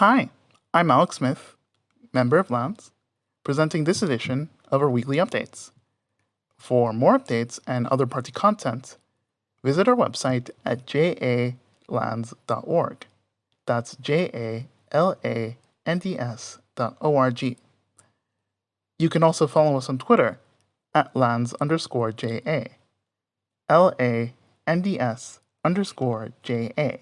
Hi, I'm Alex Smith, member of Lance, presenting this edition of our weekly updates. For more updates and other party content, visit our website at jalands.org. That's jalands.org. You can also follow us on Twitter at lands_JA, LANDS_JA.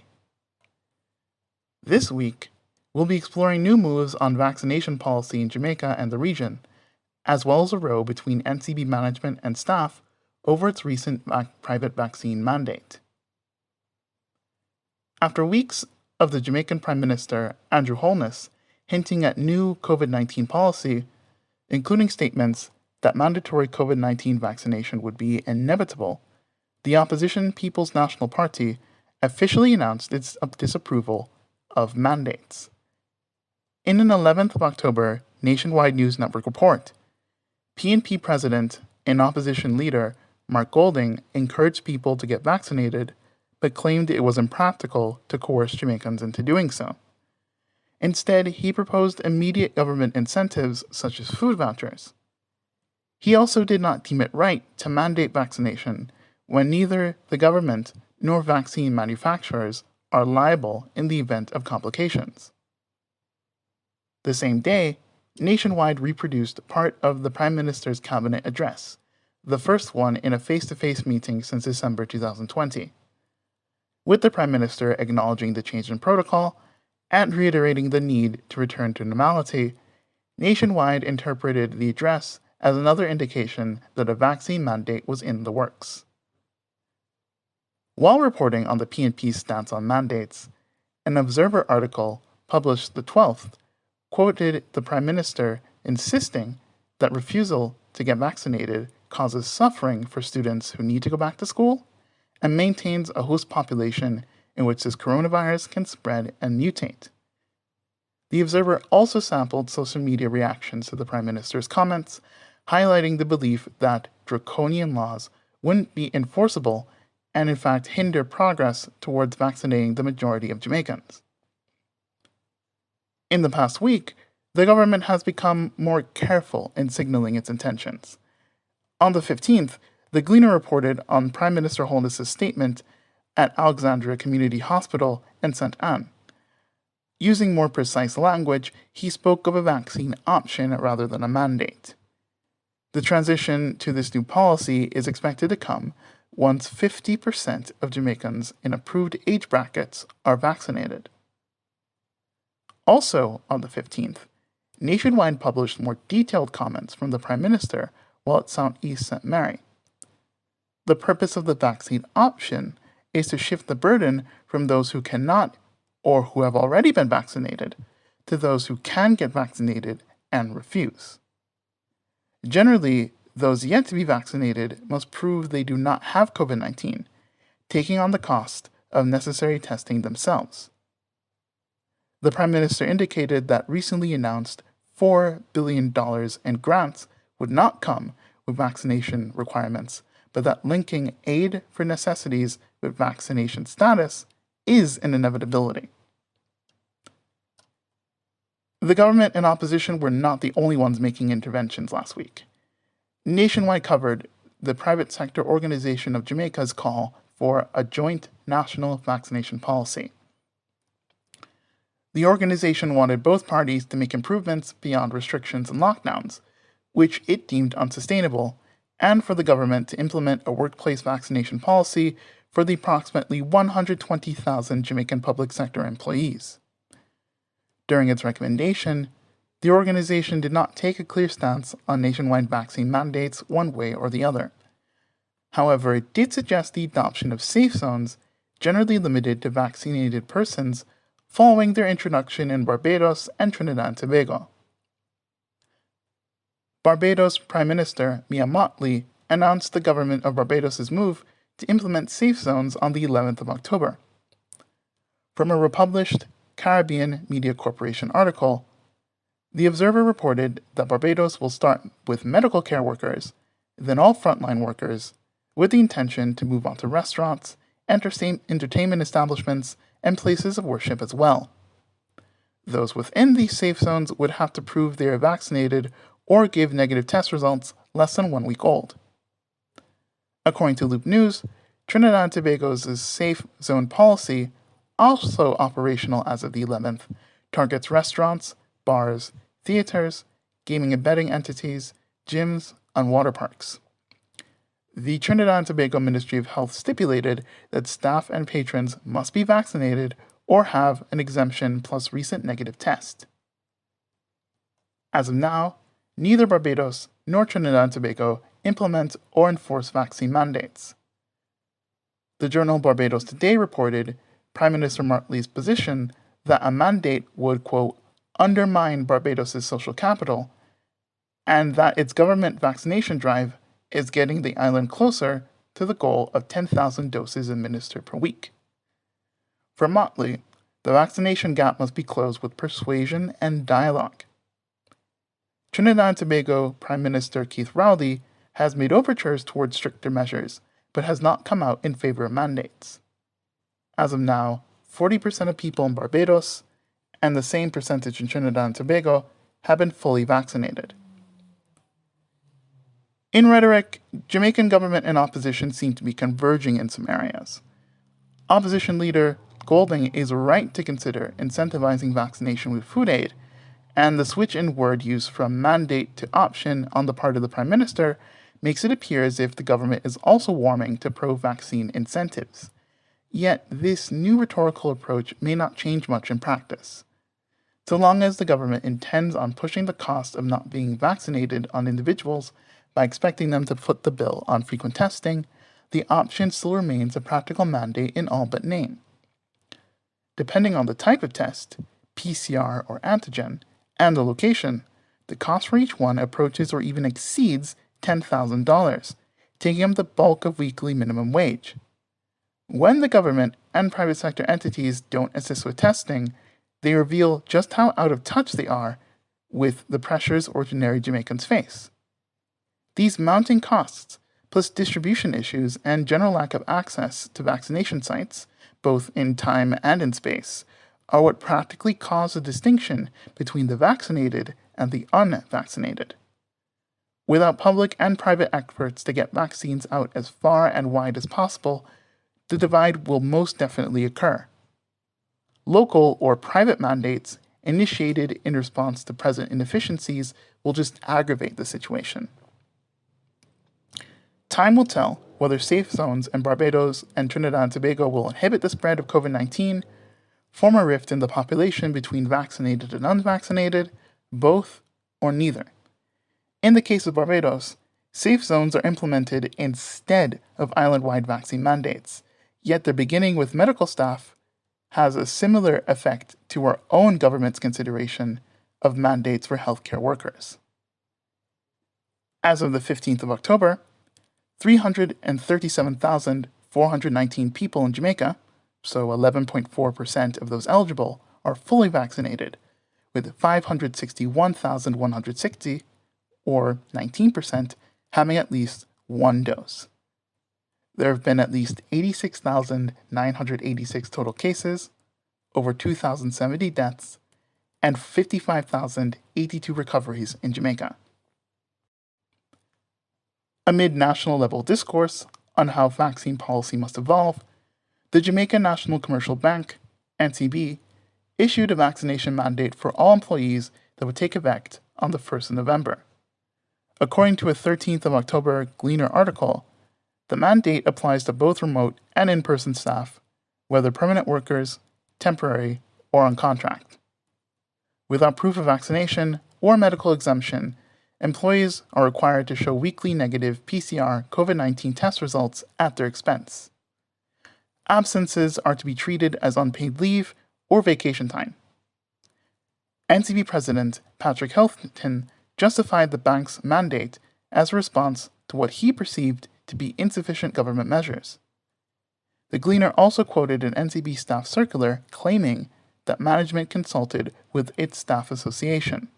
This week, we'll be exploring new moves on vaccination policy in Jamaica and the region, as well as a row between NCB management and staff over its recent private vaccine mandate. After weeks of the Jamaican Prime Minister, Andrew Holness, hinting at new COVID-19 policy, including statements that mandatory COVID-19 vaccination would be inevitable, the opposition People's National Party officially announced its disapproval of mandates. In an 11th of October Nationwide News Network report, PNP President and opposition leader Mark Golding encouraged people to get vaccinated, but claimed it was impractical to coerce Jamaicans into doing so. Instead, he proposed immediate government incentives such as food vouchers. He also did not deem it right to mandate vaccination when neither the government nor vaccine manufacturers are liable in the event of complications. The same day, Nationwide reproduced part of the Prime Minister's cabinet address, the first one in a face-to-face meeting since December 2020, with the Prime Minister acknowledging the change in protocol and reiterating the need to return to normality. Nationwide interpreted the address as another indication that a vaccine mandate was in the works. While reporting on the PNP's stance on mandates, an Observer article published the 12th quoted the Prime Minister insisting that refusal to get vaccinated causes suffering for students who need to go back to school and maintains a host population in which this coronavirus can spread and mutate. The Observer also sampled social media reactions to the Prime Minister's comments, highlighting the belief that draconian laws wouldn't be enforceable and in fact hinder progress towards vaccinating the majority of Jamaicans. In the past week, the government has become more careful in signaling its intentions. On the 15th, the Gleaner reported on Prime Minister Holness's statement at Alexandria Community Hospital in St. Anne. Using more precise language, he spoke of a vaccine option rather than a mandate. The transition to this new policy is expected to come once 50% of Jamaicans in approved age brackets are vaccinated. Also on the 15th, Nationwide published more detailed comments from the Prime Minister while at Southeast St. Mary. The purpose of the vaccine option is to shift the burden from those who cannot or who have already been vaccinated to those who can get vaccinated and refuse. Generally, those yet to be vaccinated must prove they do not have COVID-19, taking on the cost of necessary testing themselves. The Prime Minister indicated that recently announced $4 billion in grants would not come with vaccination requirements, but that linking aid for necessities with vaccination status is an inevitability. The government and opposition were not the only ones making interventions last week. Nationwide covered the private sector organization of Jamaica's call for a joint national vaccination policy. The organization wanted both parties to make improvements beyond restrictions and lockdowns, which it deemed unsustainable, and for the government to implement a workplace vaccination policy for the approximately 120,000 Jamaican public sector employees. During its recommendation, the organization did not take a clear stance on nationwide vaccine mandates one way or the other. However, it did suggest the adoption of safe zones, generally limited to vaccinated persons, following their introduction in Barbados and Trinidad and Tobago. Barbados Prime Minister Mia Mottley announced the government of Barbados' move to implement safe zones on the 11th of October. From a republished Caribbean Media Corporation article, The Observer reported that Barbados will start with medical care workers, then all frontline workers, with the intention to move on to restaurants, entertainment establishments, and places of worship as well. Those within these safe zones would have to prove they are vaccinated or give negative test results less than 1 week old. According to Loop News, Trinidad and Tobago's safe zone policy, also operational as of the 11th, targets restaurants, bars, theaters, gaming and betting entities, gyms, and water parks. The Trinidad and Tobago Ministry of Health stipulated that staff and patrons must be vaccinated or have an exemption plus recent negative test. As of now, neither Barbados nor Trinidad and Tobago implement or enforce vaccine mandates. The journal Barbados Today reported Prime Minister Martley's position that a mandate would, quote, undermine Barbados' social capital, and that its government vaccination drive is getting the island closer to the goal of 10,000 doses administered per week. For Motley, the vaccination gap must be closed with persuasion and dialogue. Trinidad and Tobago Prime Minister Keith Rowley has made overtures towards stricter measures, but has not come out in favor of mandates. As of now, 40% of people in Barbados, and the same percentage in Trinidad and Tobago, have been fully vaccinated. In rhetoric, Jamaican government and opposition seem to be converging in some areas. Opposition leader Golding is right to consider incentivizing vaccination with food aid, and the switch in word use from mandate to option on the part of the Prime Minister makes it appear as if the government is also warming to pro-vaccine incentives. Yet this new rhetorical approach may not change much in practice. So long as the government intends on pushing the cost of not being vaccinated on individuals by expecting them to foot the bill on frequent testing, the option still remains a practical mandate in all but name. Depending on the type of test, PCR or antigen, and the location, the cost for each one approaches or even exceeds $10,000, taking up the bulk of weekly minimum wage. When the government and private sector entities don't assist with testing, they reveal just how out of touch they are with the pressures ordinary Jamaicans face. These mounting costs, plus distribution issues and general lack of access to vaccination sites, both in time and in space, are what practically cause a distinction between the vaccinated and the unvaccinated. Without public and private efforts to get vaccines out as far and wide as possible, the divide will most definitely occur. Local or private mandates initiated in response to present inefficiencies will just aggravate the situation. Time will tell whether safe zones in Barbados and Trinidad and Tobago will inhibit the spread of COVID-19, form a rift in the population between vaccinated and unvaccinated, both, or neither. In the case of Barbados, safe zones are implemented instead of island-wide vaccine mandates, yet their beginning with medical staff has a similar effect to our own government's consideration of mandates for healthcare workers. As of the 15th of October, 337,419 people in Jamaica, so 11.4% of those eligible, are fully vaccinated, with 561,160, or 19%, having at least one dose. There have been at least 86,986 total cases, over 2,070 deaths, and 55,082 recoveries in Jamaica. Amid national-level discourse on how vaccine policy must evolve, the Jamaica National Commercial Bank, NCB, issued a vaccination mandate for all employees that would take effect on the 1st of November. According to a 13th of October Gleaner article, the mandate applies to both remote and in-person staff, whether permanent workers, temporary, or on contract. Without proof of vaccination or medical exemption, employees are required to show weekly negative PCR COVID-19 test results at their expense. Absences are to be treated as unpaid leave or vacation time. NCB President Patrick Hilton justified the bank's mandate as a response to what he perceived to be insufficient government measures. The Gleaner also quoted an NCB staff circular claiming that management consulted with its staff association.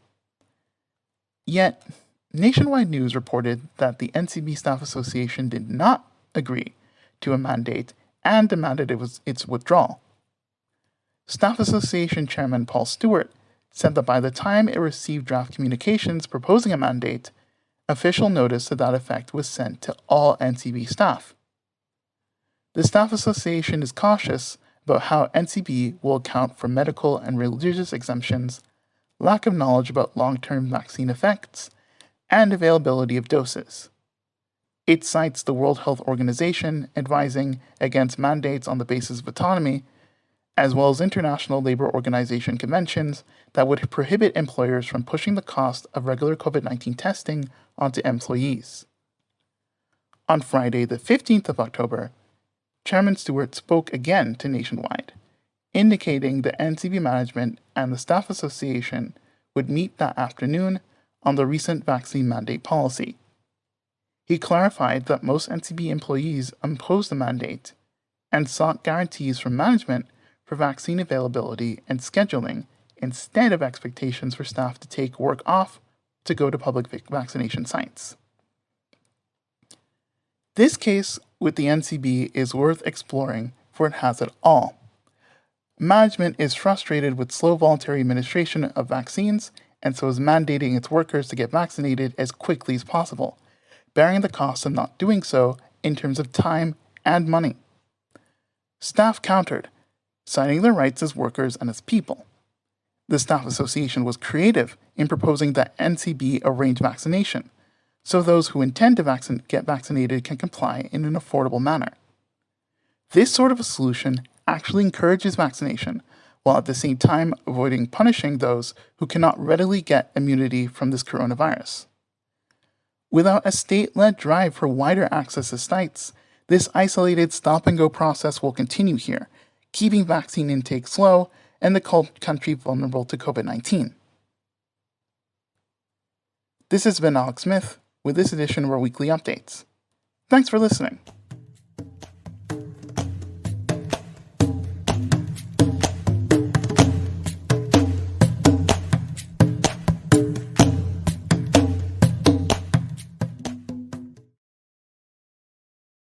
Yet, Nationwide News reported that the NCB Staff Association did not agree to a mandate and demanded its withdrawal. Staff Association Chairman Paul Stewart said that by the time it received draft communications proposing a mandate, official notice to that effect was sent to all NCB staff. The Staff Association is cautious about how NCB will account for medical and religious exemptions, lack of knowledge about long-term vaccine effects, and availability of doses. It cites the World Health Organization advising against mandates on the basis of autonomy, as well as International Labour Organization conventions that would prohibit employers from pushing the cost of regular COVID-19 testing onto employees. On Friday, the 15th of October, Chairman Stewart spoke again to Nationwide, indicating the NCB management and the Staff Association would meet that afternoon on the recent vaccine mandate policy. He clarified that most NCB employees opposed the mandate and sought guarantees from management for vaccine availability and scheduling instead of expectations for staff to take work off to go to public vaccination sites. This case with the NCB is worth exploring, for it has it all. Management is frustrated with slow voluntary administration of vaccines and so is mandating its workers to get vaccinated as quickly as possible, bearing the cost of not doing so in terms of time and money. Staff countered, citing their rights as workers and as people. The Staff Association was creative in proposing that NCB arrange vaccination, so those who intend to get vaccinated can comply in an affordable manner. This sort of a solution actually encourages vaccination, while at the same time avoiding punishing those who cannot readily get immunity from this coronavirus. Without a state-led drive for wider access to sites, this isolated stop-and-go process will continue here, keeping vaccine intake slow and the country vulnerable to COVID-19. This has been Alex Smith with this edition of our weekly updates. Thanks for listening.